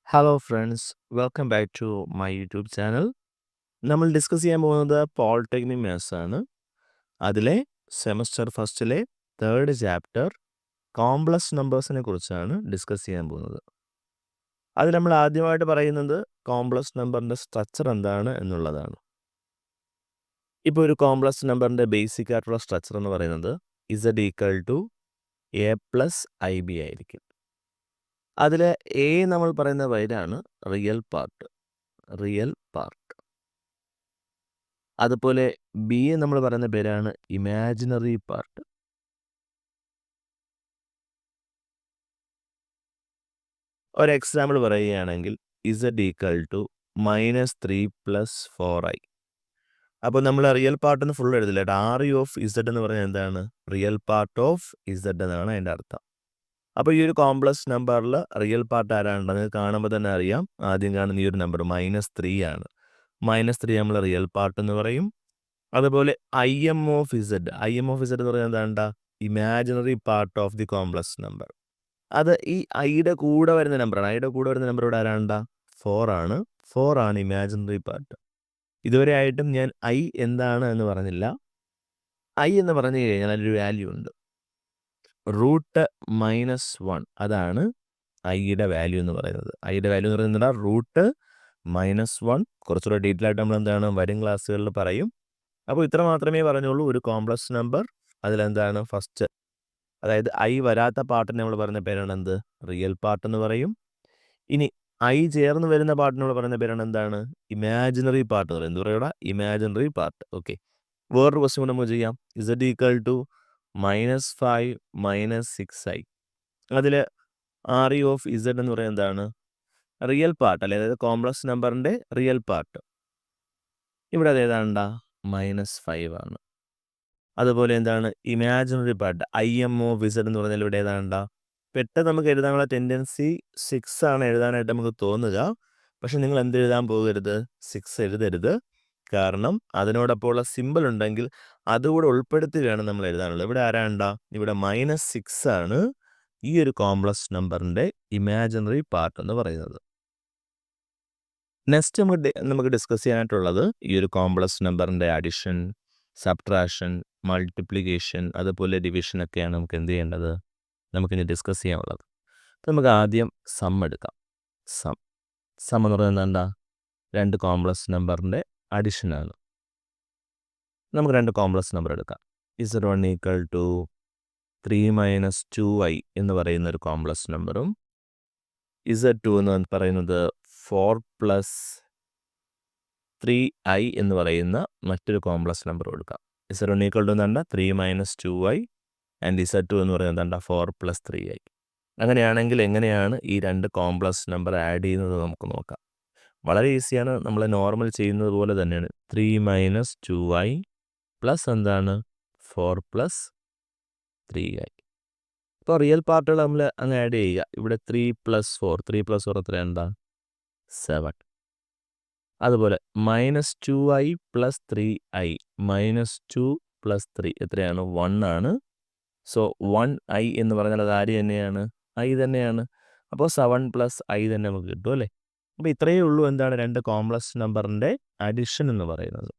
Hello friends, welcome back to my YouTube channel. നമ്മൾ discuss ചെയ്യാൻ പോകുന്നത് പോളിടെക്നിക് മാത്സ് ആണ്. അതിലെ സെമസ്റ്റർ ഫസ്റ്റിലെ തേർഡ് ചാപ്റ്റർ കോംപ്ലക്സ് നമ്പേഴ്സിനെ കുറിച്ചാണ് ഡിസ്കസ് ചെയ്യാൻ പോകുന്നത്. അതിൽ നമ്മൾ ആദ്യമായിട്ട് പറയുന്നത് കോംപ്ലക്സ് നമ്പറിൻ്റെ സ്ട്രക്ചർ എന്താണ് എന്നുള്ളതാണ്. ഇപ്പോൾ ഒരു കോംപ്ലക്സ് നമ്പറിൻ്റെ ബേസിക് ആയിട്ടുള്ള സ്ട്രക്ചർ എന്ന് പറയുന്നത് Z equal to A plus I B ആയിരിക്കും. അതിൽ എ നമ്മൾ പറയുന്ന പേരാണ് റിയൽ പാർട്ട്. അതുപോലെ ബി നമ്മൾ പറയുന്ന പേരാണ് ഇമാജിനറി പാർട്ട്. ഒരു എക്സാമ്പിൾ പറയുകയാണെങ്കിൽ ഇസഡ് ഈക്വൽ ടു -3 + 4i. അപ്പോൾ നമ്മൾ റിയൽ പാർട്ട് ഫുൾ എഴുതില്ല. ആർ യു ഓഫ് ഇസഡ് എന്ന് പറഞ്ഞാൽ എന്താണ്? റിയൽ പാർട്ട് ഓഫ് ഇസഡ് എന്നാണ് അതിൻ്റെ അർത്ഥം. അപ്പോൾ ഈ ഒരു കോംപ്ലക്സ് നമ്പറിൽ റിയൽ പാർട്ട് ആരാണെന്ന് കാണുമ്പോൾ തന്നെ അറിയാം. ആദ്യം കാണുന്ന ഈ ഒരു നമ്പർ -3 ആണ്. -3 നമ്മൾ റിയൽ പാർട്ട് എന്ന് പറയും. അതുപോലെ ഐ എം ഓഫ് ഇസഡ് എന്ന് പറയുന്നത് എന്താ? Imaginary part of the complex number. അത് ഈ ഐയുടെ കൂടെ വരുന്ന നമ്പറാണ്. ഐയുടെ കൂടെ വരുന്ന നമ്പർ ഇവിടെ ആരാണ്ടാ? 4 ആണ്. 4 ആണ് ഇമാജിനറി പാർട്ട്. ഇതുവരെ ആയിട്ടും ഞാൻ ഐ എന്താണ് എന്ന് പറഞ്ഞില്ല. ഐ എന്ന് പറഞ്ഞു കഴിഞ്ഞാൽ അതിൻ്റെ ഒരു വാല്യൂ ഉണ്ട്. √-1 അതാണ് ഐയുടെ വാല്യൂ എന്ന് പറയുന്നത്. ഐയുടെ വാല്യൂ എന്ന് പറയുന്നത് √-1. കുറച്ചുകൂടെ ഡീറ്റെയിൽ ആയിട്ട് നമ്മൾ എന്താണ് വരും ക്ലാസ്സുകളിൽ പറയും. അപ്പോൾ ഇത്ര മാത്രമേ പറഞ്ഞുള്ളൂ. ഒരു കോംപ്ലക്സ് നമ്പർ അതിലെന്താണ് ഫസ്റ്റ്, അതായത് ഐ വരാത്ത പാർട്ടിന് നമ്മൾ പറയുന്ന പേരാണ് എന്ത്? റിയൽ പാർട്ട് എന്ന് പറയും. ഇനി ഐ ചേർന്ന് വരുന്ന പാർട്ടിന് നമ്മൾ പറയുന്ന പേരാണ് എന്താണ്? ഇമാജിനറി പാർട്ട് എന്ന് പറയും. എന്ത് പറയുക? Imaginary part. ഓക്കെ, വേറൊരു ക്വസ്റ്റ്യൻ കൂടെ നമുക്ക് ചെയ്യാം. Z equal to -5 - 6i. അതിൽ ആർ യു ഓഫ് ഇസഡ് എന്ന് പറയുന്നത് എന്താണ്? റിയൽ പാർട്ട് അല്ലെ, അതായത് കോംപ്ലക്സ് നമ്പറിൻ്റെ റിയൽ പാർട്ട്. ഇവിടെ അത് ഏതാണ്ടാ? -5 ആണ്. അതുപോലെ എന്താണ്? Imaginary part I M of Z എന്ന് പറഞ്ഞാൽ ഇവിടെ ഏതാണ്ടാ? പെട്ടെന്ന് നമുക്ക് എഴുതാനുള്ള ടെൻഡൻസി 6 ആണ് എഴുതാനായിട്ട് നമുക്ക് തോന്നുക. പക്ഷെ നിങ്ങൾ എന്ത് എഴുതാൻ പോകരുത്? 6 എഴുതരുത്. കാരണം അതിനോടൊപ്പമുള്ള സിമ്പിൾ ഉണ്ടെങ്കിൽ അതുകൂടെ ഉൾപ്പെടുത്തി വേണം നമ്മൾ എഴുതാനുള്ളത്. ഇവിടെ ആരാണ്ടാ? ഇവിടെ -6 ആണ് ഈ ഒരു കോംപ്ലക്സ് നമ്പറിൻ്റെ ഇമാജിനറി പാർട്ട് എന്ന് പറയുന്നത്. നെക്സ്റ്റ് നമുക്ക് ഡിസ്കസ് ചെയ്യാനായിട്ടുള്ളത് ഈ ഒരു കോംപ്ലക്സ് നമ്പറിൻ്റെ അഡിഷൻ, സബ്ട്രാക്ഷൻ, മൾട്ടിപ്ലിക്കേഷൻ, അതുപോലെ ഡിവിഷൻ ഒക്കെയാണ് നമുക്ക് എന്ത് ചെയ്യേണ്ടത്? നമുക്കിനി ഡിസ്കസ് ചെയ്യാനുള്ളത്. നമുക്ക് ആദ്യം സം എടുക്കാം. സം എന്ന് പറയുന്നത് എന്താ? രണ്ട് കോംപ്ലക്സ് നമ്പറിൻ്റെ അഡിഷനാണ്. നമുക്ക് രണ്ട് കോംപ്ലക്സ് നമ്പർ എടുക്കാം. Z1 ഈക്വൽ ടു 3 - 2i എന്ന് പറയുന്ന ഒരു കോംപ്ലക്സ് നമ്പറും Z2 എന്ന് പറയുന്നത് 4 + 3i എന്ന് പറയുന്ന മറ്റൊരു കോംപ്ലക്സ് നമ്പർ കൊടുക്കാം. Z1 ഈക്വൽ ടു എന്താ? 3 - 2i ആൻഡ് Z2 എന്ന് പറയുന്നത് എന്താ? 4 + 3i. അങ്ങനെയാണെങ്കിൽ എങ്ങനെയാണ് ഈ രണ്ട് കോംപ്ലക്സ് നമ്പർ ആഡ് ചെയ്യുന്നത് നമുക്ക് നോക്കാം. വളരെ ഈസിയാണ്. നമ്മൾ നോർമൽ ചെയ്യുന്നത് പോലെ തന്നെയാണ്. 3 - 2i പ്ലസ് എന്താണ്? 4 + 3i. ഇപ്പോൾ റിയൽ പാർട്ടുകൾ നമ്മൾ അങ്ങ് ആഡ് ചെയ്യുക. ഇവിടെ 3 + 4 എത്ര എന്താ? 7. അതുപോലെ -2i + 3i -2 + 3 എത്രയാണ്? 1 ആണ്. സോ 1i എന്ന് പറഞ്ഞാൽ അത് ആര് തന്നെയാണ്? i തന്നെയാണ്. അപ്പോൾ 7 + i തന്നെ നമുക്ക് കിട്ടും അല്ലേ? അപ്പോൾ ഇത്രയേ ഉള്ളൂ എന്താണ് രണ്ട് കോംപ്ലക്സ് നമ്പറിൻ്റെ അഡിഷൻ എന്ന് പറയുന്നത്.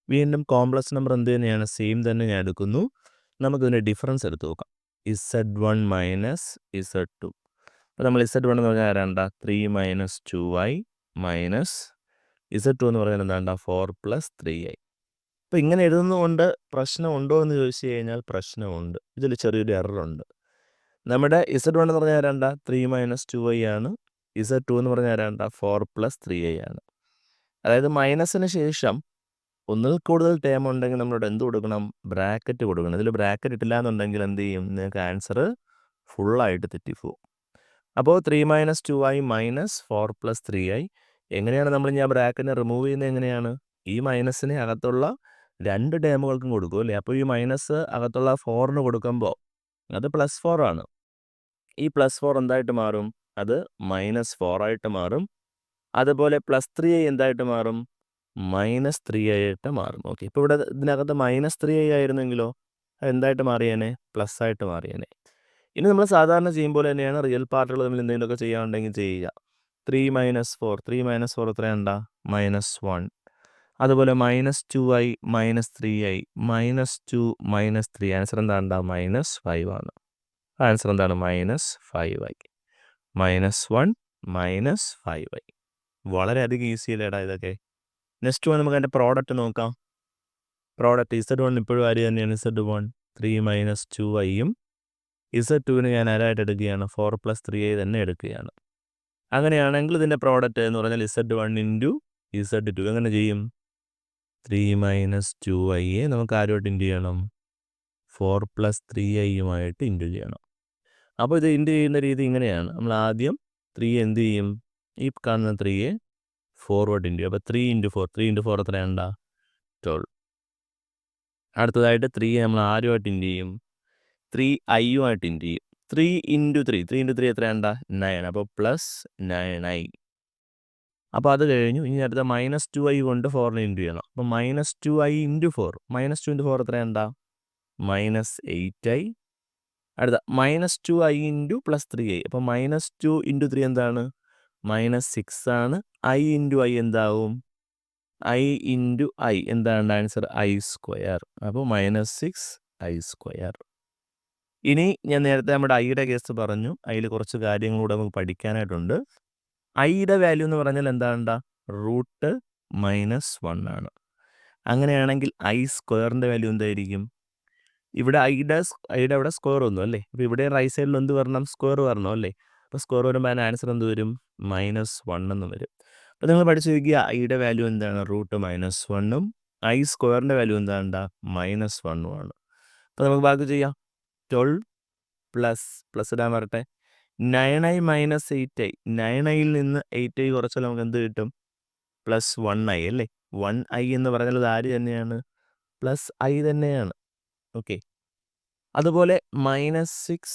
വീണ്ടും കോംപ്ലക്സ് നമ്പർ എന്ത് തന്നെയാണ്? സെയിം തന്നെ ഞാൻ എടുക്കുന്നു. നമുക്കിതിൻ്റെ ഡിഫറൻസ് എടുത്ത് നോക്കാം. Z1 - Z2. അപ്പോൾ നമ്മൾ Z1 എന്ന് പറഞ്ഞാൽ ആരാണ്ടാ? 3 - 2i മൈനസ് Z2 എന്ന് പറയുന്നത് എന്താണ്ടാ? 4 + 3i. അപ്പോൾ ഇങ്ങനെ എഴുതുന്നതുകൊണ്ട് പ്രശ്നമുണ്ടോ എന്ന് ചോദിച്ചു കഴിഞ്ഞാൽ പ്രശ്നമുണ്ട്. ഇതിൽ ചെറിയൊരു എററുണ്ട്. നമ്മുടെ Z1 എന്ന് പറഞ്ഞാൽ ആരാണ്ടാ? 3 - 2i ആണ്. Z2 എന്ന് പറഞ്ഞാൽ ആരാണ്ടാ? 4 + 3i ആണ്. അതായത് മൈനസിന് ശേഷം ഒന്നിൽ കൂടുതൽ ടേം ഉണ്ടെങ്കിൽ നമ്മളോട് എന്ത് കൊടുക്കണം? ബ്രാക്കറ്റ് കൊടുക്കണം. ഇതിൽ ബ്രാക്കറ്റ് ഇട്ടില്ല എന്നുണ്ടെങ്കിൽ എന്ത് ചെയ്യും? നിങ്ങൾക്ക് ആൻസർ ഫുള്ളായിട്ട് തെറ്റിപ്പോവും. അപ്പോൾ 3 - 2i - 4 + 3i. എങ്ങനെയാണ് നമ്മൾ ഞാൻ ബ്രാക്കറ്റിനെ റിമൂവ് ചെയ്യുന്നത്? എങ്ങനെയാണ്? ഈ മൈനസിനെ അകത്തുള്ള രണ്ട് ടേമുകൾക്കും കൊടുക്കും അല്ലേ? അപ്പോൾ ഈ മൈനസ് അകത്തുള്ള 4ന് കൊടുക്കുമ്പോൾ അത് +4 ആണ്. ഈ +4 എന്തായിട്ട് മാറും? അത് -4 ആയിട്ട് മാറും. അതുപോലെ +3i എന്തായിട്ട് മാറും? -3i ആയിട്ട് മാറും. ഓക്കെ, ഇപ്പോൾ ഇവിടെ ഇതിനകത്ത് -3i ആയിരുന്നെങ്കിലോ എന്തായിട്ട് മാറിയേനെ? പ്ലസ് ആയിട്ട് മാറിയേനെ. ഇനി നമ്മൾ സാധാരണ ചെയ്യും പോലെ തന്നെയാണ് റിയൽ പാർട്ടുകൾ തമ്മിൽ എന്തെങ്കിലുമൊക്കെ ചെയ്യാനുണ്ടെങ്കിൽ ചെയ്യുക. 3 - 4 3 - 4 എത്രയാണ്ടാ? -1. അതുപോലെ -2i -3i -2 -3 ആൻസർ എന്താണ്ടാ? -5 ആണ്. ആൻസർ എന്താണ്? -5i. -1 -5i. വളരെയധികം ഈസി അല്ലേടാ ഇതൊക്കെ. നെക്സ്റ്റ് വൺ നമുക്ക് അതിൻ്റെ പ്രോഡക്റ്റ് നോക്കാം. പ്രോഡക്റ്റ് Z1 ഇപ്പോഴും ആര് തന്നെയാണ്? Z1 3 - 2iയും Z2വിന് ഞാൻ ആരായിട്ട് എടുക്കുകയാണ്? 4 + 3i തന്നെ എടുക്കുകയാണ്. അങ്ങനെയാണെങ്കിൽ ഇതിൻ്റെ പ്രോഡക്റ്റ് എന്ന് പറഞ്ഞാൽ Z1 × Z2 എങ്ങനെ ചെയ്യും? 3 - 2iയെ നമുക്ക് ആരുമായിട്ട് ഇൻറ്റു ചെയ്യണം? 4 + 3iയുമായിട്ട് ഇൻറ്റു ചെയ്യണം. അപ്പോൾ ഇത് ഇൻറ്റു ചെയ്യുന്ന രീതി ഇങ്ങനെയാണ്. നമ്മൾ ആദ്യം 3 എന്ത് ചെയ്യും? ഈ കാണുന്ന 3യെ 4 ഇൻറ്റു ചെയ്യും. അപ്പോൾ 3 × 4 3 × 4 എത്രയാണ്ടാ? 12. അടുത്തതായിട്ട് 3യെ നമ്മൾ ആരുമായിട്ട് ഇൻറ്റു ചെയ്യും? 3iയുമായിട്ട് ഇൻറ്റു ചെയ്യും. 3 × 3 3 × 3 എത്രയാണ്ടാ? 9. അപ്പോൾ +9i. അപ്പോൾ അത് കഴിഞ്ഞു. ഇനി അടുത്ത -2i കൊണ്ട് 4നെ ഇൻറ്റു ചെയ്യണം. അപ്പോൾ -2i × 4 -2 × 4 എത്രയാണ്ടാ? -8i. അടുത്ത -2i × +3i. അപ്പോൾ -2 × 3 എന്താണ്? -6 ആണ്. i × i എന്താവും? i × i എന്താണ് ആൻസർ? i². അപ്പോൾ -6i². ഇനി ഞാൻ നേരത്തെ നമ്മുടെ ഐയുടെ കേസ് പറഞ്ഞു. അതിൽ കുറച്ച് കാര്യങ്ങളൂടെ നമുക്ക് പഠിക്കാനായിട്ടുണ്ട്. ഐയുടെ വാല്യൂ എന്ന് പറഞ്ഞാൽ എന്താണ്ടാ? √-1 ആണ്. അങ്ങനെയാണെങ്കിൽ i² വാല്യൂ എന്തായിരിക്കും? ഇവിടെ ഐയുടെ അവിടെ സ്ക്വയർ ഒന്നും അല്ലേ? അപ്പോൾ ഇവിടെ റൈറ്റ് സൈഡിൽ എന്ത് വരണം? സ്ക്വയർ വരണം അല്ലേ? അപ്പോൾ സ്ക്വയർ വരുമ്പോൾ അതിന് ആൻസർ എന്ത് വരും? -1 എന്ന് വരും. അപ്പോൾ നിങ്ങൾ പഠിച്ചു വയ്ക്കുക ഐയുടെ വാല്യൂ എന്താണ്? √-1ഉം i² വാല്യൂ എന്താണ്ടാ? -1ഉം ആണ്. അപ്പോൾ നമുക്ക് ബാക്കി ചെയ്യാം. 12 പ്ലസ് ഇടാൻ വരട്ടെ. 9i - 8i 9iയിൽ നിന്ന് 8i കുറച്ചാൽ നമുക്ക് എന്ത് കിട്ടും? +1i അല്ലേ? 1i എന്ന് പറഞ്ഞാൽ അത് ആര് തന്നെയാണ്? +i തന്നെയാണ്. ഓക്കെ. അതുപോലെ -6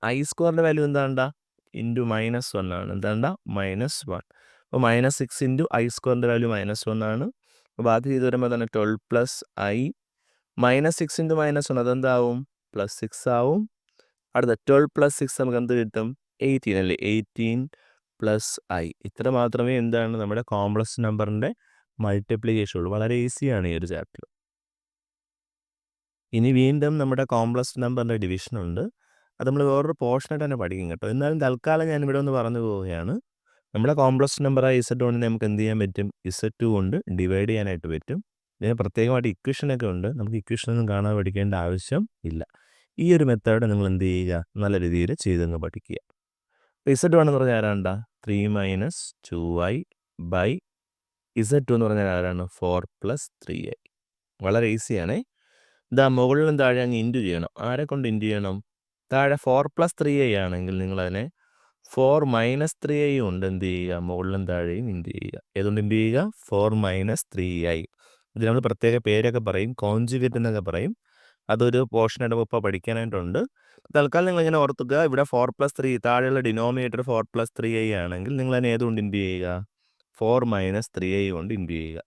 i² വാല്യൂ എന്താണ്ടാ? × -1 ആണ്. എന്താണ്ടാ? -1. അപ്പോൾ -6 × i² വാല്യൂ -1 ആണ്. അപ്പോൾ ബാക്കി ചെയ്ത് വരുമ്പോൾ തന്നെ 12 + i -6 × -1 അതെന്താവും? +6 ആവും. അടുത്ത 12 + 6 നമുക്ക് എന്ത് കിട്ടും? 18 അല്ലേ? 18 + i. ഇത്ര മാത്രമേ എന്താണ് നമ്മുടെ കോംപ്ലക്സ് നമ്പറിൻ്റെ മൾട്ടിപ്ലിക്കേഷൻ ഉള്ളൂ. വളരെ ഈസിയാണ് ഈ ഒരു ചാപ്റ്റർ. ഇനി വീണ്ടും നമ്മുടെ കോംപ്ലക്സ് നമ്പറിൻ്റെ ഡിവിഷനുണ്ട്. അത് നമ്മൾ വേറൊരു പോർഷനായിട്ട് തന്നെ പഠിക്കും കേട്ടോ. എന്നാലും തൽക്കാലം ഞാൻ ഇവിടെ ഒന്ന് പറഞ്ഞു പോവുകയാണ്. നമ്മുടെ കോംപ്ലക്സ് നമ്പറായ Z1നെ നമുക്ക് എന്ത് ചെയ്യാൻ പറ്റും? Z2 കൊണ്ട് ഡിവൈഡ് ചെയ്യാനായിട്ട് പറ്റും. ഇതിന് പ്രത്യേകമായിട്ട് ഇക്വേഷനൊക്കെ ഉണ്ട്. നമുക്ക് ഇക്വേഷനൊന്നും കാണാതെ പഠിക്കേണ്ട ആവശ്യം ഇല്ല. ഈ ഒരു മെത്തേഡ് നിങ്ങൾ എന്ത് ചെയ്യുക? നല്ല രീതിയിൽ ചെയ്തങ്ങ് പഠിക്കുക. അപ്പോൾ Z1 എന്ന് പറഞ്ഞാൽ ആരാണ്ടാ? 3 - 2i Z2 എന്ന് പറഞ്ഞാൽ ആരാണ്? 4 + 3i. വളരെ ഈസിയാണേ. ഇതാ മുകളിലും താഴെ അങ്ങ് ഇൻറ്റു ചെയ്യണം. ആരെ കൊണ്ട് ഇൻറ്റു ചെയ്യണം? താഴെ 4 + 3i ആണെങ്കിൽ നിങ്ങളതിനെ 4 - 3i കൊണ്ട് എന്ത് ചെയ്യുക? മുകളിലും താഴെയും ഇൻറ്റു ചെയ്യുക. ഏതുകൊണ്ട് ഇൻറ്റു ചെയ്യുക? 4 - 3i. ഇതിൽ നമ്മൾ പ്രത്യേക പേരൊക്കെ പറയും. കോൺജുഗേറ്റ് എന്നൊക്കെ പറയും. അതൊരു പോർഷനായിട്ട് ഇപ്പോൾ പഠിക്കാനായിട്ടുണ്ട്. തൽക്കാലം നിങ്ങളിങ്ങനെ ഓർത്തുക. ഇവിടെ 4 + 3 താഴെയുള്ള ഡിനോമിനേറ്റർ 4 + 3i ആണെങ്കിൽ നിങ്ങളതിനെ ഏതുകൊണ്ട് ഇൻറ്റു ചെയ്യുക? 4 - 3i കൊണ്ട് ഇൻറ്റു ചെയ്യുക.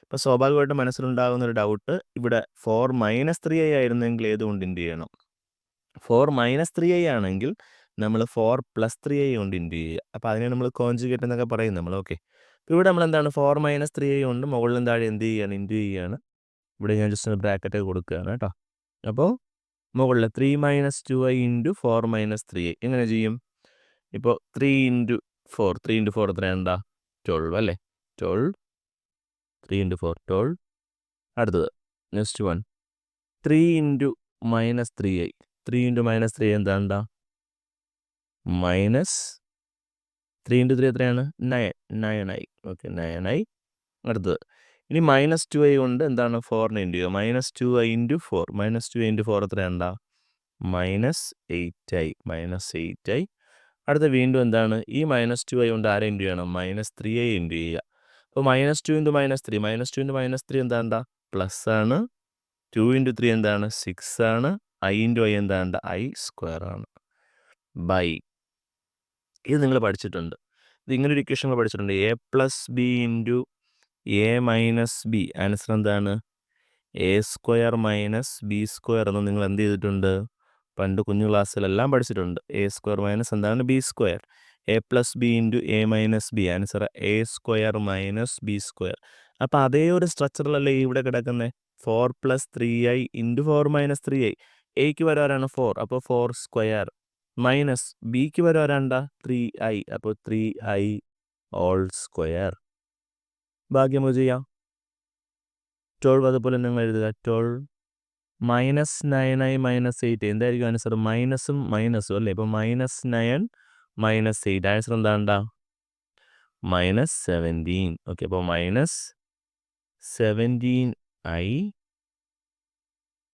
ഇപ്പോൾ സ്വാഭാവികമായിട്ടും മനസ്സിലുണ്ടാകുന്ന ഒരു ഡൗട്ട്, ഇവിടെ 4 - 3i ആയിരുന്നെങ്കിൽ ഏതുകൊണ്ട് ഇൻറ്റു ചെയ്യണം? 4 - 3i ആണെങ്കിൽ നമ്മൾ 4 + 3i കൊണ്ട് ഇൻറ്റു ചെയ്യുക. അപ്പോൾ അതിനെ നമ്മൾ കോൺജുഗേറ്റ് എന്നൊക്കെ പറയും നമ്മൾ. ഓക്കെ. അപ്പോൾ ഇവിടെ നമ്മളെന്താണ് 4 - 3i കൊണ്ട് മുകളിലും താഴെ എന്ത് ചെയ്യുകയാണ്? ഇൻറ്റു ചെയ്യുകയാണ്. ഇവിടെ ഞാൻ ജസ്റ്റ് ഒരു ബ്രാക്കറ്റ് കൊടുക്കുകയാണ് കേട്ടോ. അപ്പോൾ മുകളിൽ 3 - 2i × 4 - 3i എങ്ങനെ ചെയ്യും? ഇപ്പോൾ 3 × 4 3 × 4 എത്രയാണ്ടാ? 12 അല്ലേ? 12 3 × 4 12. അടുത്തത് നെക്സ്റ്റ് വൺ 3 × -3i 3 × -3i എന്താണ്ടാ? -3 × 3 എത്രയാണ്? 9i. Okay 9i. അടുത്തത് ഇനി -2i കൊണ്ട് എന്താണ്? 4നെ ഇൻറ്റു ചെയ്യുക. -2i × 4 -2i × 4 എത്രയാണ്ടാ? -8i. -8i. അടുത്ത വീണ്ടും എന്താണ്? ഈ -2i കൊണ്ട് ആരെ ഇൻറ്റു ചെയ്യണം? -3i ഇൻറ്റു ചെയ്യുക. അപ്പോൾ -2 × -3 -2 × -3 എന്താണ്ടാ? പ്ലസ് ആണ്. 2 × 3 എന്താണ്? 6 ആണ്. i × i എന്താണ്ട്? i² ആണ്. ബൈ ഇത് നിങ്ങൾ പഠിച്ചിട്ടുണ്ട്. ഇത് ഇങ്ങനൊരു ഇക്വേഷൻ നമ്മൾ പഠിച്ചിട്ടുണ്ട്. a + b × a - b answer എന്താണ്? a² - b² എന്ന് നിങ്ങൾ എന്ത് ചെയ്തിട്ടുണ്ട്? പണ്ട് കുഞ്ഞു ക്ലാസ്സിലെല്ലാം പഠിച്ചിട്ടുണ്ട്. എ സ്ക്വയർ മൈനസ് എന്താണ് B square. A plus B into A minus B, answer A square minus B square. അപ്പോൾ അതേ ഒരു സ്ട്രക്ചറിലല്ലേ ഇവിടെ കിടക്കുന്നത്. 4+3i into 4 - 3i. എക്ക് വരാറാണ് 4, അപ്പോൾ 4 സ്ക്വയർ മൈനസ് ബിക്ക് വരാറാണ്ടാ 3i, അപ്പോൾ 3i ഓൾ സ്ക്വയർ. ഭാഗ്യം നമുക്ക് ചെയ്യാം. 12 അതുപോലെ നിങ്ങൾ എഴുതുക. 12 -9i -8 എന്തായിരിക്കും ആൻസർ? മൈനസും മൈനസും അല്ലേ. ഇപ്പോൾ -9 -8 ആൻസർ എന്താണ്ടാ? -17. ഓക്കെ, അപ്പോൾ -17i.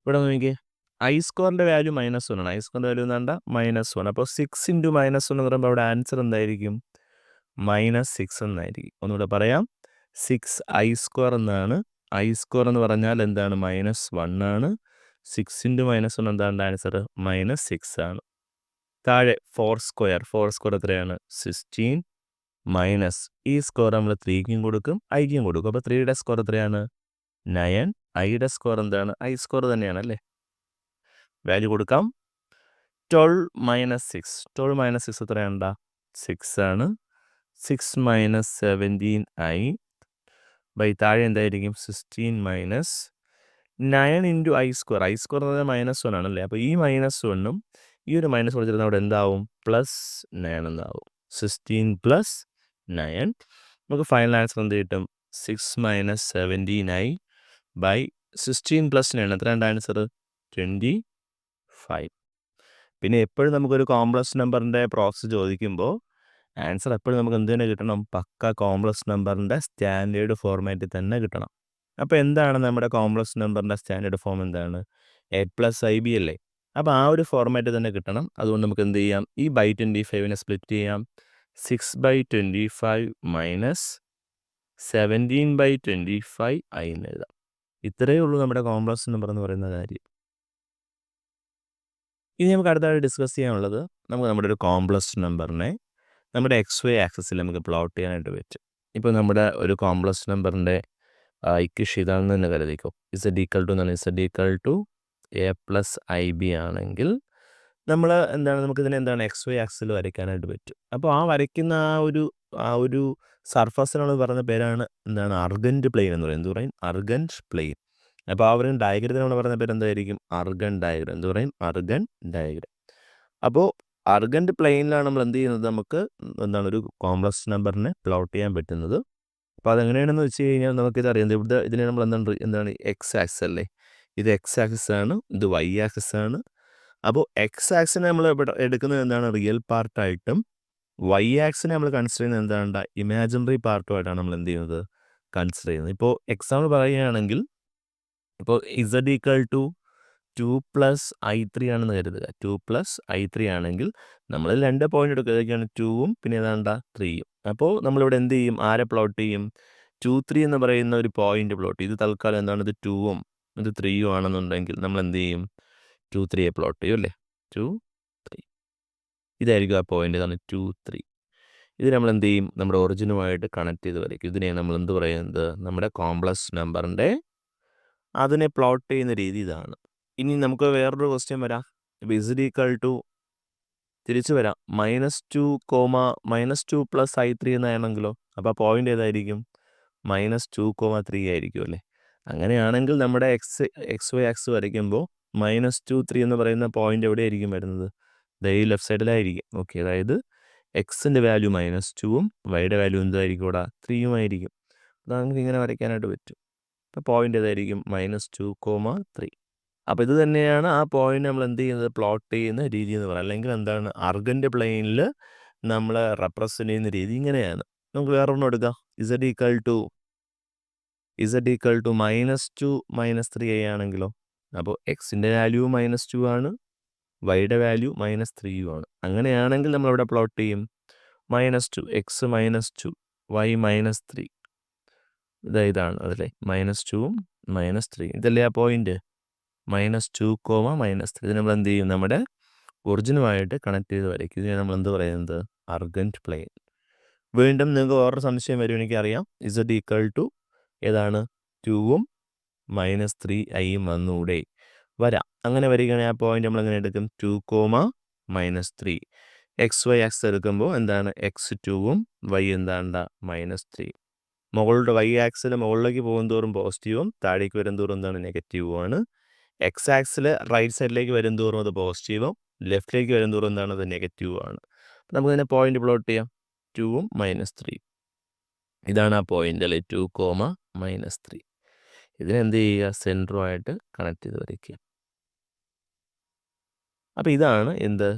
ഇവിടെ നോക്കിക്കേ, ഐ സ്ക്വയറിൻ്റെ വാല്യൂ -1 ആണ്. ഐ സ്ക്വയറിൻ്റെ വാല്യൂ എന്താണ്ടാ? -1. അപ്പോൾ 6 × -1 എന്ന് പറയുമ്പോൾ അവിടെ ആൻസർ എന്തായിരിക്കും? -6 എന്നായിരിക്കും. ഒന്നുകൂടെ പറയാം, 6i സ്ക്വയർ എന്നാണ്. ഐ സ്ക്വയർ എന്ന് പറഞ്ഞാൽ എന്താണ്? -1 ആണ്. 6 × -1 എന്താണ് ആൻസർ? -6 ആണ്. താഴെ 4 സ്ക്വയർ എത്രയാണ്? 16 മൈനസ് ഈ സ്ക്വയർ നമ്മൾ 3ക്കും കൊടുക്കും ഐക്കും കൊടുക്കും. അപ്പോൾ 3യുടെ സ്ക്വയർ എത്രയാണ്? 9. ഐയുടെ സ്ക്വയർ എന്താണ്? ഐ സ്ക്വയർ തന്നെയാണ് അല്ലേ. വാല്യൂ കൊടുക്കാം. 12 - 6. 12 - 6 എത്രയാണ്ടാ? 6 ആണ്. 6 - 17i ബൈ താഴെ എന്തായിരിക്കും? 16 minus 9 into I square. I square എന്ന് പറഞ്ഞാൽ -1 ആണല്ലേ. അപ്പോൾ ഈ -1ഉം ഈ ഒരു മൈനസ് കൊടുത്തിരുന്ന അവിടെ എന്താവും? +9 എന്നാവും. 16 + 9. നമുക്ക് ഫൈനൽ ആൻസർ എന്ത് കിട്ടും? 6 - 17i ബൈ 16 + 9 എത്രയാണ് ആൻസർ? 25. പിന്നെ എപ്പോഴും നമുക്കൊരു കോംപ്ലക്സ് നമ്പറിൻ്റെ പ്രോസസ്സ് ചോദിക്കുമ്പോൾ ആൻസർ എപ്പോഴും നമുക്ക് എന്ത് തന്നെ കിട്ടണം? പക്ക കോംപ്ലക്സ് നമ്പറിൻ്റെ സ്റ്റാൻഡേർഡ് ഫോർമാറ്റിൽ തന്നെ കിട്ടണം. അപ്പോൾ എന്താണ് നമ്മുടെ കോംപ്ലക്സ് നമ്പറിൻ്റെ സ്റ്റാൻഡേർഡ് ഫോം? എന്താണ്? a+ib അല്ലേ. അപ്പോൾ ആ ഒരു ഫോർമാറ്റിൽ തന്നെ കിട്ടണം. അതുകൊണ്ട് നമുക്ക് എന്ത് ചെയ്യാം? ഈ ബൈ 25നെ സ്പ്ലിറ്റ് ചെയ്യാം. 6/25 മൈനസ് 17/25i എന്ന് എഴുതാം. ഇത്രയേ ഉള്ളൂ നമ്മുടെ കോംപ്ലക്സ് നമ്പർ എന്ന് പറയുന്ന കാര്യം. ഇനി നമുക്ക് അടുത്തായിട്ട് ഡിസ്കസ് ചെയ്യാനുള്ളത്, നമുക്ക് നമ്മുടെ ഒരു കോംപ്ലക്സ് നമ്പറിനെ നമ്മുടെ XY ആക്സിസിൽ നമുക്ക് പ്ലോട്ട് ചെയ്യാനായിട്ട് പറ്റും. ഇപ്പോൾ നമ്മുടെ ഒരു കോംപ്ലക്സ് നമ്പറിൻ്റെ ഇക്വേഷൻ ഇതാണെന്ന് തന്നെ കരുതിക്കോ. Z = എന്നാണ്? Z = a+ib ആണെങ്കിൽ നമ്മൾ എന്താണ്, നമുക്കിതിനെ എന്താണ് XY ആക്സിൽ വരയ്ക്കാനായിട്ട് പറ്റും. അപ്പോൾ ആ വരയ്ക്കുന്ന ആ ഒരു സർഫസിനുള്ള പറഞ്ഞ പേരാണ് എന്താണ്? അർഗൻറ്റ് പ്ലെയിൻ എന്ന് പറയുന്നത്. എന്ത് പറയും? അർഗൻറ്റ് പ്ലെയിൻ. അപ്പോൾ ആ ഒരു ഡയഗ്രത്തിന് നമ്മൾ പറയുന്ന പേര് എന്തായിരിക്കും? Argan diagram. എന്ത് പറയും? Argan diagram. അപ്പോൾ അർഗൻറ്റ് പ്ലെയിനിലാണ് നമ്മൾ എന്ത് ചെയ്യുന്നത്? നമുക്ക് എന്താണ് ഒരു കോംപ്ലക്സ് നമ്പറിനെ പ്ലോട്ട് ചെയ്യാൻ പറ്റുന്നത്. അപ്പോൾ അതെങ്ങനെയാണെന്ന് വെച്ച് കഴിഞ്ഞാൽ നമുക്കിത് അറിയാം. ഇവിടെ ഇതിനെ നമ്മൾ എന്താണ് എക്സ് ആക്സിസ് അല്ലേ. ഇത് എക്സ് ആക്സിസ് ആണ്, ഇത് വൈ ആക്സിസ് ആണ്. അപ്പോൾ എക്സ് ആക്സിനെ നമ്മൾ എടുക്കുന്നത് എന്താണ്? റിയൽ പാർട്ടായിട്ടും വൈ ആക്സിനെ നമ്മൾ കൺസിഡർ ചെയ്യുന്നത് എന്താണ്? ഇമാജിനറി പാർട്ടുമായിട്ടാണ് നമ്മൾ എന്ത് ചെയ്യുന്നത്? കൺസിഡർ ചെയ്യുന്നത്. ഇപ്പോൾ എക്സാമ്പിൾ പറയുകയാണെങ്കിൽ, ഇപ്പോൾ Z = 2+i3 ആണെന്ന് കരുതുക. 2+i3 ആണെങ്കിൽ നമ്മൾ 2 പോയിന്റ് എടുക്കുകയാണ്, 2ഉം പിന്നെ ഏതാണ്ടാ 3യും. അപ്പോൾ നമ്മളിവിടെ എന്ത് ചെയ്യും? ആരെ പ്ലോട്ട് ചെയ്യും? 2, 3 എന്ന് പറയുന്ന ഒരു പോയിന്റ് പ്ലോട്ട് ചെയ്യും. ഇത് തൽക്കാലം എന്താണ്? ഇത് 2ഉം ഇത് 3യും ആണെന്നുണ്ടെങ്കിൽ നമ്മൾ എന്ത് ചെയ്യും? 2, 3യെ പ്ലോട്ട് ചെയ്യും അല്ലേ. 2, 3 ഇതായിരിക്കും ആ പോയിന്റ്. ഇതാണ് 2, 3. ഇത് നമ്മൾ എന്ത് ചെയ്യും? നമ്മുടെ ഒറിജിനുമായിട്ട് കണക്ട് ചെയ്ത് വരയ്ക്കും. ഇതിനെ നമ്മൾ എന്ത് പറയുന്നത്? നമ്മുടെ കോംപ്ലക്സ് നമ്പറിൻ്റെ അതിനെ പ്ലോട്ട് ചെയ്യുന്ന രീതി ഇതാണ്. ഇനി നമുക്ക് വേറൊരു ക്വസ്റ്റ്യൻ വരാം. ഇപ്പോൾ Z = തിരിച്ചു വരാം. -2, -2 + i3 എന്നാണെങ്കിലോ, അപ്പോൾ ആ പോയിന്റ് ഏതായിരിക്കും? -2, 3 ആയിരിക്കും അല്ലേ. അങ്ങനെയാണെങ്കിൽ നമ്മുടെ XY ആക്സിസ് വരയ്ക്കുമ്പോൾ -2, 3 എന്ന് പറയുന്ന പോയിന്റ് എവിടെയായിരിക്കും വരുന്നത്? ഈ ലെഫ്റ്റ് സൈഡിലായിരിക്കും. ഓക്കെ, അതായത് എക്സിൻ്റെ വാല്യൂ -2ഉം വൈയുടെ വാല്യൂ എന്തായിരിക്കും? ഇവിടെ 3യും ആയിരിക്കും. അത് നമുക്ക് ഇങ്ങനെ വരയ്ക്കാനായിട്ട് പറ്റും. അപ്പോൾ പോയിന്റ് ഏതായിരിക്കും? -2, 3. അപ്പോൾ ഇത് തന്നെയാണ് ആ പോയിന്റ് നമ്മൾ എന്ത് ചെയ്യുന്നത്? പ്ലോട്ട് ചെയ്യുന്ന രീതി എന്ന് പറയുന്നത്. അല്ലെങ്കിൽ എന്താണ്? അർഗൻറ്റ് പ്ലെയിനിൽ നമ്മൾ റെപ്രസെൻ്റ് ചെയ്യുന്ന രീതി ഇങ്ങനെയാണ്. നമുക്ക് വേറൊരെണ്ണം എടുക്കാം. Z = -2 - 3i ആണെങ്കിലോ, അപ്പോൾ എക്സിൻ്റെ വാല്യൂ -2 ആണ്, വൈയുടെ വാല്യൂ -3യും ആണ്. അങ്ങനെയാണെങ്കിൽ നമ്മളവിടെ പ്ലോട്ട് ചെയ്യും -2, എക്സ് -2, വൈ -3. ഇതാണ് അതല്ലേ, -2ഉം -3. ഇതല്ലേ ആ പോയിന്റ്? -2, -3. ഇത് നമ്മൾ എന്ത് ചെയ്യും? നമ്മുടെ ഒറിജിനുമായിട്ട് കണക്ട് ചെയ്ത് വരയ്ക്കും. ഇതിനെ നമ്മൾ എന്ത് പറയുന്നത്? അർഗൻറ്റ് പ്ലെയിൻ. വീണ്ടും നിങ്ങൾക്ക് വേറൊരു സംശയം വരും, എനിക്കറിയാം. Z = ഏതാണ്? 2ഉം -3iയും വന്നൂടെ. വരാം. അങ്ങനെ വരികയാണെങ്കിൽ ആ പോയിന്റ് നമ്മൾ എങ്ങനെ എടുക്കും? 2, -3. XY ആക്സിസ് എടുക്കുമ്പോൾ എന്താണ്? x2ഉം y എന്താണ്ട? -3. മുകളുടെ y ആക്സിൽ മുകളിലേക്ക് പോകും തോറും പോസിറ്റീവും താഴേക്ക് വരും തോറും എന്താണ്? നെഗറ്റീവുമാണ്. എക്സ് ആക്സിൽ റൈറ്റ് സൈഡിലേക്ക് വരും തോറും അത് പോസിറ്റീവും ലെഫ്റ്റിലേക്ക് വരും തോറും എന്താണ്? അത് നെഗറ്റീവുമാണ്. നമുക്കതിനെ പോയിന്റ് പ്ലോട്ട് ചെയ്യാം. 2ഉം -3. ഇതാണ് ആ പോയിന്റ് അല്ലേ? 2, -3. ഇതിനെന്ത് ചെയ്യുക? സെൻറ്ററുമായിട്ട് കണക്ട് ചെയ്ത് വരയ്ക്കുക. അപ്പോൾ ഇതാണ് എന്ത്?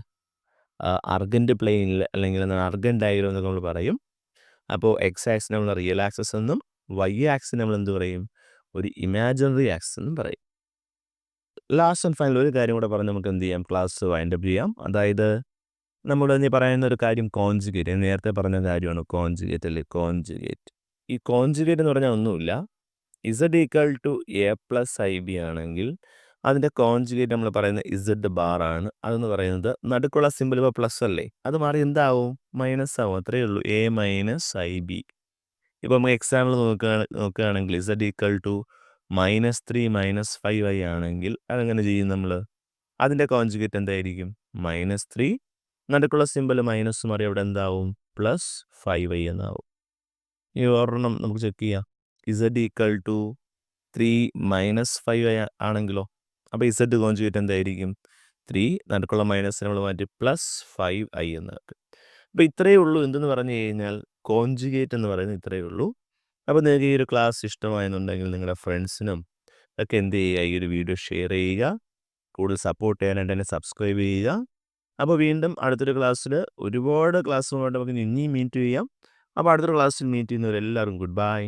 അർഗൻ്റ് പ്ലെയിനിൽ അല്ലെങ്കിൽ എന്താണ് അർഗൻ ഡയഗ്രം എന്നൊക്കെ നമ്മൾ പറയും. അപ്പോൾ എക്സ് ആക്സിന് നമ്മൾ റിയൽ ആക്സിസ് എന്നും വൈ ആക്സിന് നമ്മൾ എന്ത് പറയും? ഒരു ഇമാജിനറി ആക്സിസ് എന്നും പറയും. ലാസ്റ്റ് ആൻഡ് ഫൈനൽ ഒരു കാര്യം കൂടെ പറഞ്ഞ് നമുക്ക് എന്ത് ചെയ്യാം? ക്ലാസ് വൈൻഡപ്പ് ചെയ്യാം. അതായത് നമ്മൾ ഇനി പറയുന്ന ഒരു കാര്യം കോൺജുഗേറ്റ്. നേരത്തെ പറഞ്ഞ കാര്യമാണ് കോൺജുഗേറ്റ് അല്ലേ? കോൺജുഗേറ്റ്. ഈ കോൺജുഗേറ്റ് എന്ന് പറഞ്ഞാൽ ഒന്നുമില്ല. Z = A+IB ആണെങ്കിൽ അതിൻ്റെ കോൺജുഗേറ്റ് നമ്മൾ പറയുന്നത് Z ബാർ ആണ്. അതെന്ന് പറയുന്നത് നടുക്കുള്ള സിമ്പിൾ ഇപ്പോൾ പ്ലസ് അല്ലേ? അത് മാറി എന്താവും? മൈനസ് ആവും. അത്രയേ ഉള്ളൂ. A - IB. ഇപ്പോൾ നമുക്ക് എക്സാമ്പിൾ നോക്കുകയാണെങ്കിൽ Z = -3 - 5i ആണെങ്കിൽ അതെങ്ങനെ ചെയ്യും നമ്മൾ? അതിൻ്റെ കോൺജുഗേറ്റ് എന്തായിരിക്കും? -3 നടുക്കുള്ള സിമ്പിൾ മൈനസ് മാറി അവിടെ എന്താവും? +5i എന്നാവും. ഈ ഒരെണ്ണം നമുക്ക് ചെക്ക് ചെയ്യാം. Z = 3 - 5i ആണെങ്കിലോ? അപ്പോൾ Z കോൺജുഗേറ്റ് എന്തായിരിക്കും? 3 നടുക്കുള്ള മൈനസ് നമ്മൾ മാറ്റി +5i എന്ന്. അപ്പോൾ ഇത്രയേ ഉള്ളൂ. എന്തെന്ന് പറഞ്ഞു കഴിഞ്ഞാൽ കോൺജുഗേറ്റ് എന്ന് പറയുന്നത് ഇത്രയേ ഉള്ളൂ. അപ്പോൾ നിങ്ങൾക്ക് ഈ ഒരു ക്ലാസ് ഇഷ്ടമായെന്നുണ്ടെങ്കിൽ നിങ്ങളുടെ ഫ്രണ്ട്സിനും ഒക്കെ എന്ത് ചെയ്യുക? ഈ ഒരു വീഡിയോ ഷെയർ ചെയ്യുക. കൂടുതൽ സപ്പോർട്ട് ചെയ്യാനായിട്ട് എന്നെ സബ്സ്ക്രൈബ് ചെയ്യുക. അപ്പോൾ വീണ്ടും അടുത്തൊരു ക്ലാസ്സിൽ ഒരുപാട് ക്ലാസ്സുമായിട്ട് നമുക്ക് ഇനിയും മീറ്റ് ചെയ്യാം. അപ്പോൾ അടുത്തൊരു ക്ലാസ്സിൽ മീറ്റ് ചെയ്യുന്നവരെല്ലാവർക്കും ഗുഡ് ബൈ.